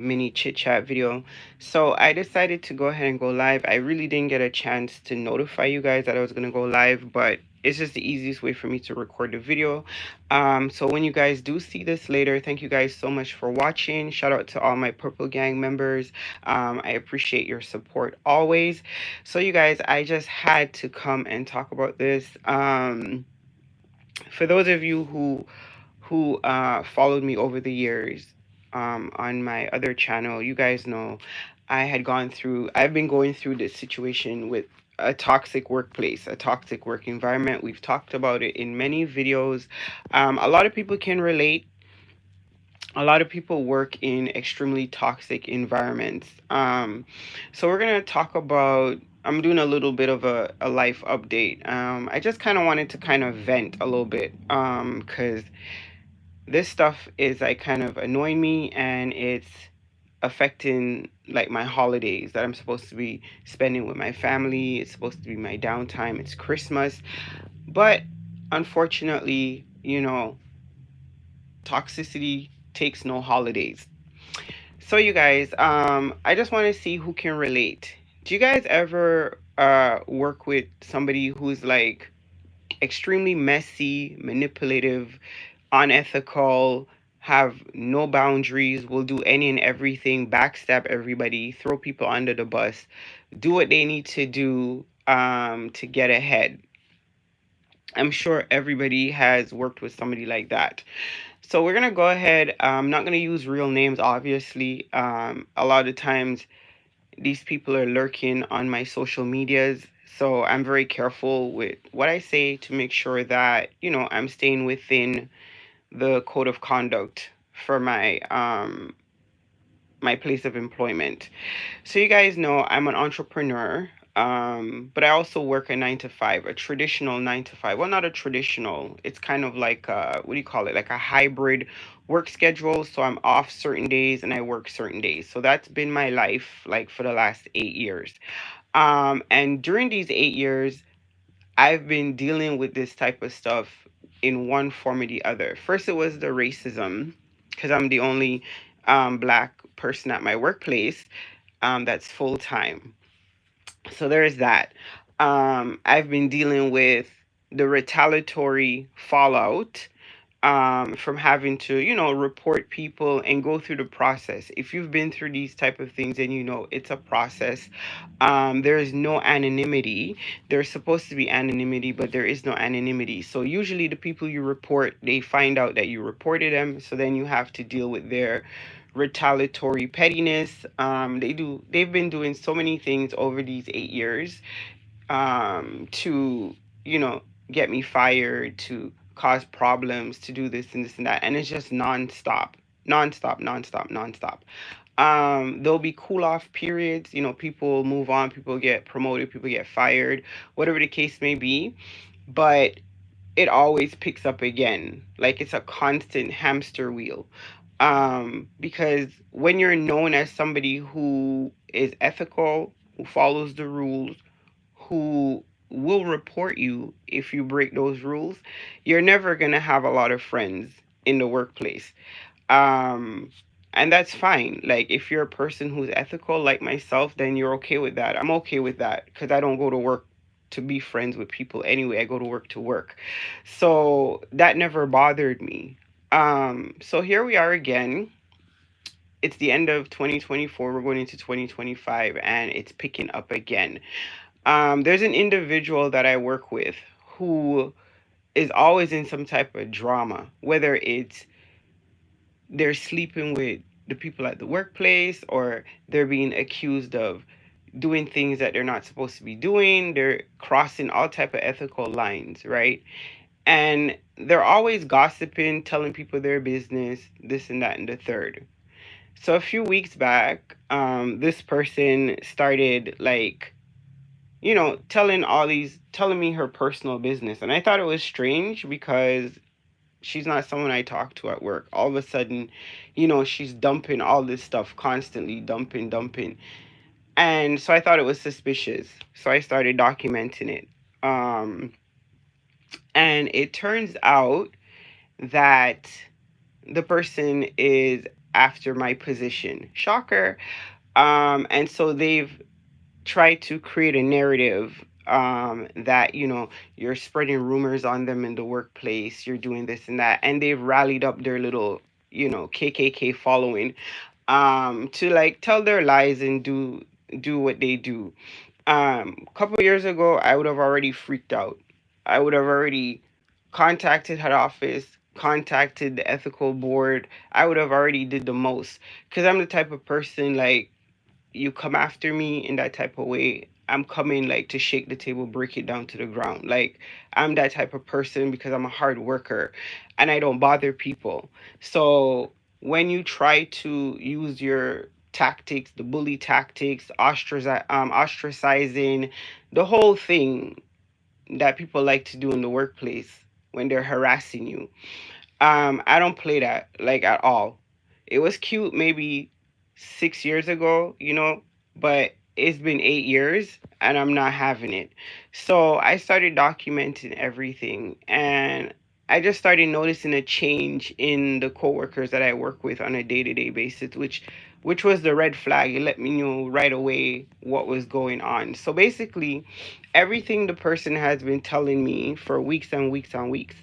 mini chit chat video. So I decided to go ahead and go live. I really didn't get a chance to notify you guys that I was going to go live, but it's just the easiest way for me to record the video. So when you guys do see this later, thank you guys so much for watching. Shout out to all my Purple Gang members. I appreciate your support always. So you guys, I just had to come and talk about this. For those of you who followed me over the years on my other channel, you guys know I've been going through this situation with a toxic workplace, a toxic work environment. We've talked about it in many videos. A lot of people can relate. A lot of people work in extremely toxic environments. So we're going to talk about, I'm doing a little bit of a life update. I just kind of wanted to kind of vent a little bit because this stuff is like kind of annoying me, and it's affecting like my holidays that I'm supposed to be spending with my family. It's supposed to be my downtime. It's Christmas. But unfortunately, toxicity takes no holidays. So you guys, I just want to see who can relate. Do you guys ever work with somebody who's like extremely messy, manipulative, unethical, have no boundaries, will do any and everything, backstab everybody, throw people under the bus, do what they need to do to get ahead? I'm sure everybody has worked with somebody like that. So we're gonna go ahead. I'm not gonna use real names, obviously. A lot of times these people are lurking on my social medias, so I'm very careful with what I say to make sure that I'm staying within the code of conduct for my place of employment. So you guys know I'm an entrepreneur, but I also work a 9 to 5, a traditional 9 to 5. Well, not a traditional. It's kind of like what do you call it? Like a hybrid work schedule. So I'm off certain days and I work certain days. So that's been my life like for the last 8 years. And during these 8 years, I've been dealing with this type of stuff in one form or the other. First, it was the racism, because I'm the only black person at my workplace that's full time. So there is that. I've been dealing with the retaliatory fallout from having to report people and go through the process. If you've been through these type of things, then it's a process. There is no anonymity. There's supposed to be anonymity, but there is no anonymity. So usually the people you report, they find out that you reported them, so then you have to deal with their retaliatory pettiness. They've been doing so many things over these 8 years to you know get me fired, to cause problems, to do this and this and that, and it's just nonstop, nonstop, nonstop, nonstop. There'll be cool off periods. People move on, people get promoted, people get fired, whatever the case may be, but it always picks up again. Like it's a constant hamster wheel. Because when you're known as somebody who is ethical, who follows the rules, who will report you if you break those rules, you're never going to have a lot of friends in the workplace. Um, and that's fine. Like, if you're a person who's ethical, like myself, then you're okay with that. I'm okay with that because I don't go to work to be friends with people anyway. I go to work to work. So that never bothered me. So here we are again. It's the end of 2024. We're going into 2025 and it's picking up again. There's an individual that I work with who is always in some type of drama, whether it's they're sleeping with the people at the workplace, or they're being accused of doing things that they're not supposed to be doing. They're crossing all type of ethical lines, right? And they're always gossiping, telling people their business, this and that and the third. So a few weeks back, this person started like telling me her personal business. And I thought it was strange because she's not someone I talk to at work. All of a sudden, she's dumping all this stuff constantly, dumping, dumping. And so I thought it was suspicious. So I started documenting it. Um, and it turns out that the person is after my position. Shocker. And so they've tried to create a narrative that, you're spreading rumors on them in the workplace, you're doing this and that. And they've rallied up their little, KKK following to like tell their lies and do what they do. A couple years ago, I would have already freaked out. I would have already contacted head office, contacted the ethical board. I would have already did the most because I'm the type of person like you come after me in that type of way, I'm coming like to shake the table, break it down to the ground. Like I'm that type of person because I'm a hard worker and I don't bother people. So when you try to use your tactics, the bully tactics, ostracizing, the whole thing that people like to do in the workplace when they're harassing you, I don't play that like at all. It was cute maybe 6 years ago, but it's been 8 years and I'm not having it. So I started documenting everything and I just started noticing a change in the coworkers that I work with on a day-to-day basis, which was the red flag. It let me know right away what was going on. So basically, everything the person has been telling me for weeks and weeks and weeks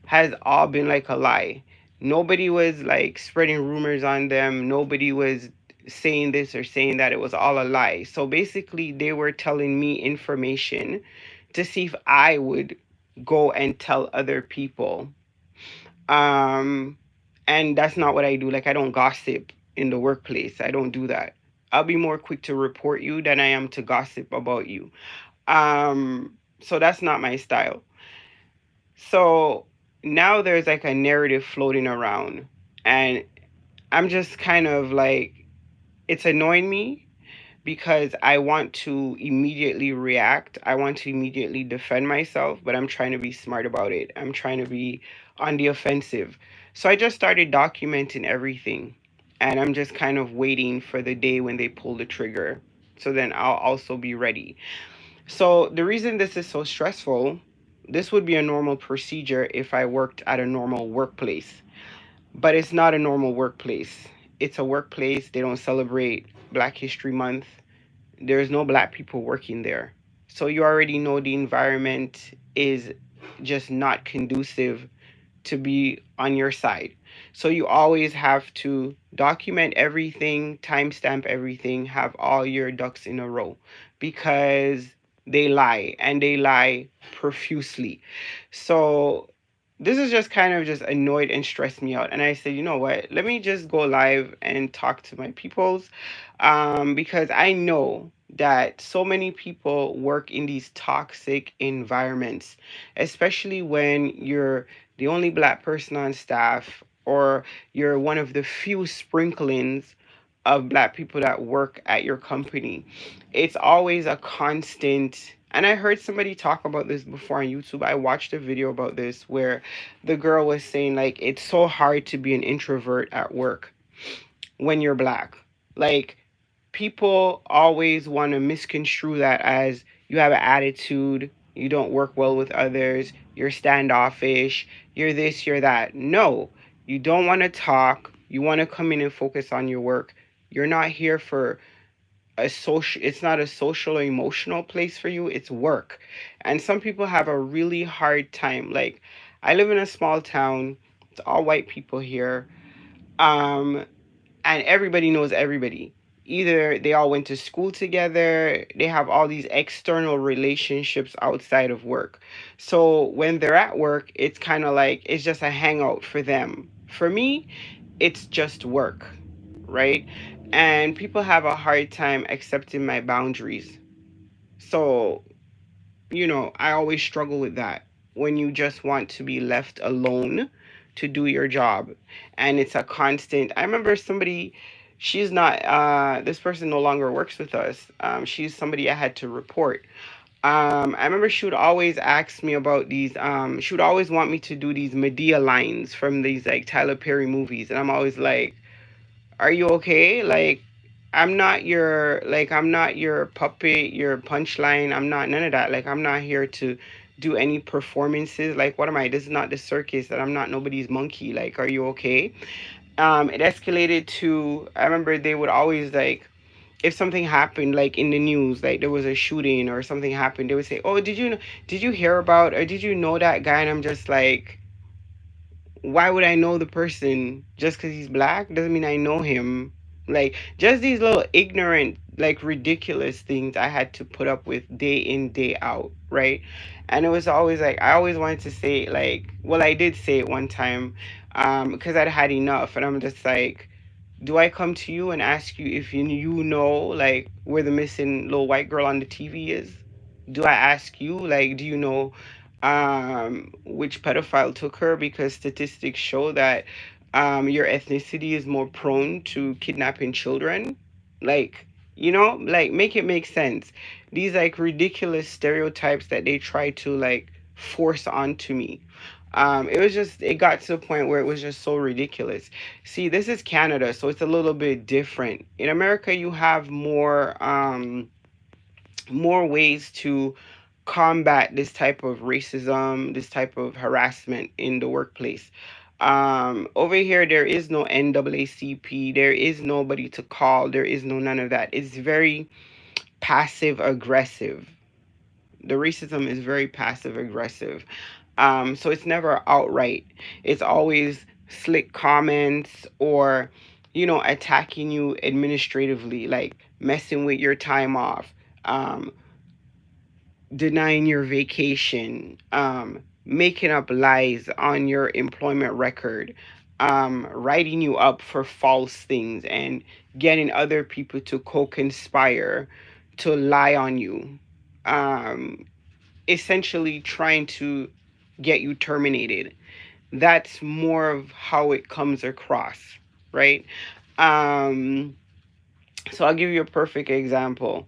has all been like a lie. Nobody was like spreading rumors on them. Nobody was saying this or saying that. It was all a lie. So basically, they were telling me information to see if I would go and tell other people. Um, and that's not what I do. Like, I don't gossip in the workplace. I don't do that. I'll be more quick to report you than I am to gossip about you. So that's not my style. So now there's like a narrative floating around, and I'm just kind of like, it's annoying me because I want to immediately react. I want to immediately defend myself, but I'm trying to be smart about it. I'm trying to be on the offensive. So I just started documenting everything, and I'm just kind of waiting for the day when they pull the trigger. So then I'll also be ready. So the reason this is so stressful, this would be a normal procedure if I worked at a normal workplace, but it's not a normal workplace. It's a workplace. They don't celebrate Black History Month. There's no black people working there. So you already know the environment is just not conducive to be on your side. So you always have to document everything, timestamp everything, have all your ducks in a row because they lie and they lie profusely. So this is just kind of just annoyed and stressed me out. And I said, you know what? Let me just go live and talk to my peoples because I know that so many people work in these toxic environments, especially when you're the only black person on staff or you're one of the few sprinklings of black people that work at your company. It's always a constant. And I heard somebody talk about this before on YouTube. I watched a video about this where the girl was saying, like, it's so hard to be an introvert at work when you're black. Like, people always want to misconstrue that as you have an attitude, you don't work well with others, you're standoffish, you're this, you're that. No, you don't want to talk. You want to come in and focus on your work. You're not here for a social, it's not a social or emotional place for you, it's work. And some people have a really hard time. Like, I live in a small town, it's all white people here. Um, and everybody knows everybody. Either they all went to school together, they have all these external relationships outside of work. So when they're at work, it's kind of like it's just a hangout for them. For me, it's just work, right? And people have a hard time accepting my boundaries. So I always struggle with that when you just want to be left alone to do your job. And it's a constant. I remember somebody, she's not, this person no longer works with us. She's somebody I had to report. I remember she would always ask me about these, she would always want me to do these Medea lines from these like Tyler Perry movies. And I'm always like, are you okay? Like, I'm not your puppet, your punchline. I'm not none of that. Like, I'm not here to do any performances. Like, what am I? This is not the circus, that I'm not nobody's monkey. Like, are you okay? It escalated to, I remember they would always like, if something happened like in the news, like there was a shooting or something happened, they would say, "Oh, did you hear about or did you know that guy?" And I'm just like, why would I know the person just because he's black? Doesn't mean I know him. Like, just these little ignorant, like ridiculous things I had to put up with day in, day out, right? And it was always like, I always wanted to say, like, well, I did say it one time, because I'd had enough. And I'm just like, do I come to you and ask you if you know like where the missing little white girl on the TV is? Do I ask you like, do you know which pedophile took her? Because statistics show that your ethnicity is more prone to kidnapping children. Like, like make it make sense. These like ridiculous stereotypes that they try to like force onto me. It was just, it got to the point where it was just so ridiculous. See, this is Canada, so it's a little bit different. In America, you have more ways to combat this type of racism, this type of harassment in the workplace. Over here, there is no NAACP, there is nobody to call, there is no none of that. It's very passive aggressive. The racism is very passive aggressive. So it's never outright. It's always slick comments or, attacking you administratively, like messing with your time off, um, denying your vacation, making up lies on your employment record, writing you up for false things, and getting other people to co-conspire to lie on you. Um, Essentially trying to get you terminated. That's more of how it comes across, right? Um, so I'll give you a perfect example.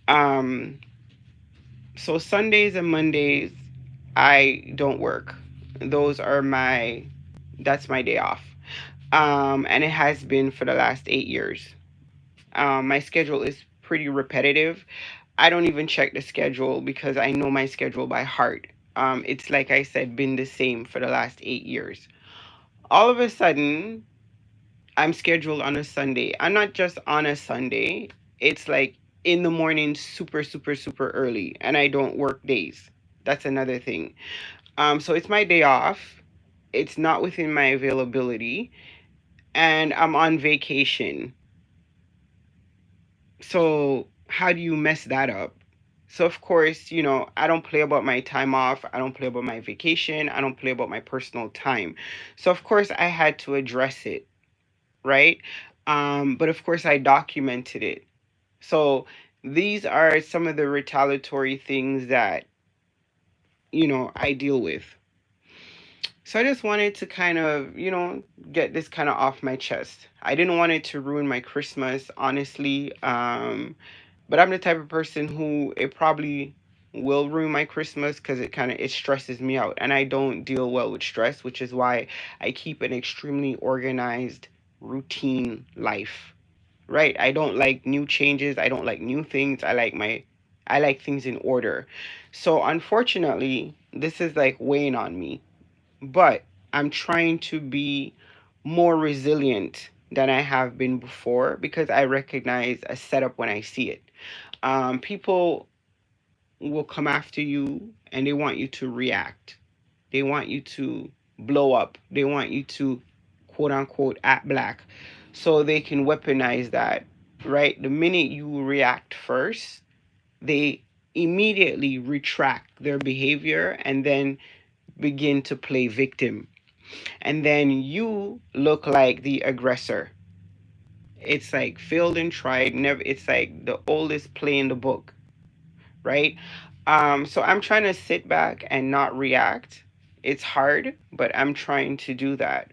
Um, so Sundays and Mondays, I don't work. Those are that's my day off. And it has been for the last 8 years. My schedule is pretty repetitive. I don't even check the schedule because I know my schedule by heart. It's like I said, been the same for the last 8 years. All of a sudden, I'm scheduled on a Sunday. I'm not just on a Sunday. It's like in the morning, super, super, super early, and I don't work days. That's another thing. So it's my day off. It's not within my availability, and I'm on vacation. So how do you mess that up? So of course, I don't play about my time off. I don't play about my vacation. I don't play about my personal time. So of course I had to address it, right? But of course I documented it. So these are some of the retaliatory things that, I deal with. So I just wanted to kind of, get this kind of off my chest. I didn't want it to ruin my Christmas, honestly. But I'm the type of person who it probably will ruin my Christmas because it stresses me out, and I don't deal well with stress, which is why I keep an extremely organized, routine life. Right? I don't like new changes. I don't like new things. I like things in order. So unfortunately, this is like weighing on me, but I'm trying to be more resilient than I have been before because I recognize a setup when I see it. People will come after you and they want you to react. They want you to blow up. They want you to quote unquote act black so they can weaponize that, right? The minute you react first, they immediately retract their behavior and then begin to play victim. And then you look like the aggressor. It's like failed and tried, never, it's like the oldest play in the book, right? So I'm trying to sit back and not react. It's hard, but I'm trying to do that.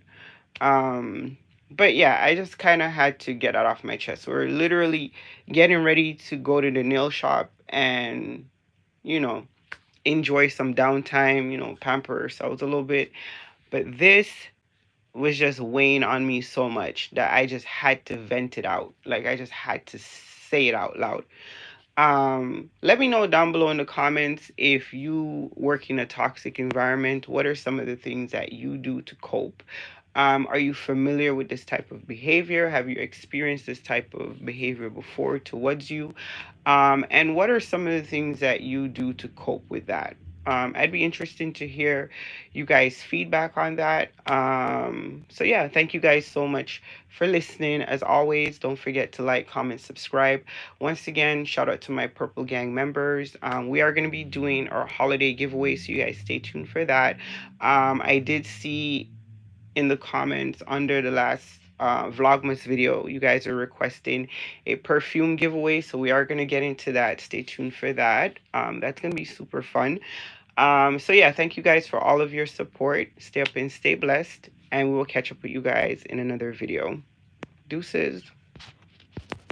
Um, but yeah, I just kind of had to get that off my chest. We're literally getting ready to go to the nail shop and, you know, enjoy some downtime, pamper ourselves a little bit. But this was just weighing on me so much that I just had to vent it out. Like I just had to say it out loud. Let me know down below in the comments if you work in a toxic environment. What are some of the things that you do to cope? Are you familiar with this type of behavior? Have you experienced this type of behavior before towards you? And what are some of the things that you do to cope with that? I'd be interested to hear you guys' feedback on that. So yeah, thank you guys so much for listening. As always, don't forget to like, comment, subscribe. Once again, shout out to my Purple Gang members. We are going to be doing our holiday giveaway, so you guys stay tuned for that. I did see in the comments under the last Vlogmas video, you guys are requesting a perfume giveaway, so we are going to get into that. Stay tuned for that. That's going to be super fun. So yeah, thank you guys for all of your support. Stay up and stay blessed, and we will catch up with you guys in another video. Deuces.